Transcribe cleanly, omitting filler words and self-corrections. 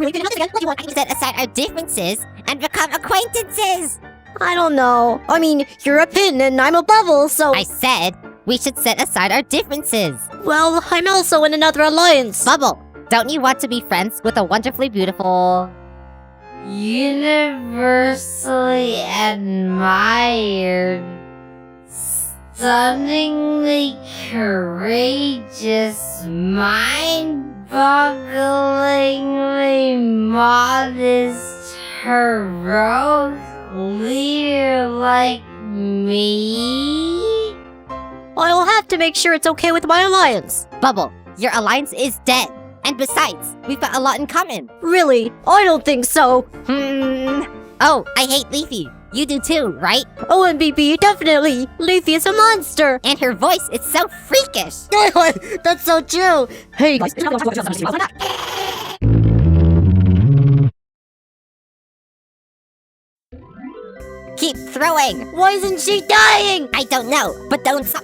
really good enough together. What do you want? I can set aside our differences and become acquaintances. I don't know. I mean, you're a pin and I'm a bubble, so... I said we should set aside our differences. Well, I'm also in another alliance. Bubble, don't you want to be friends with a wonderfully beautiful... universally admired, stunningly courageous, mind-bogglingly modest, heroic leader like me? I'll have to make sure it's okay with my alliance. Bubble, your alliance is dead. And besides, we've got a lot in common. Really? I don't think so. Oh, I hate Leafy. You do too, right? Oh, and BB, definitely. Leafy is a monster. And her voice is so freakish. That's so true. Hey, guys. Keep throwing. Why isn't she dying? I don't know, but don't stop.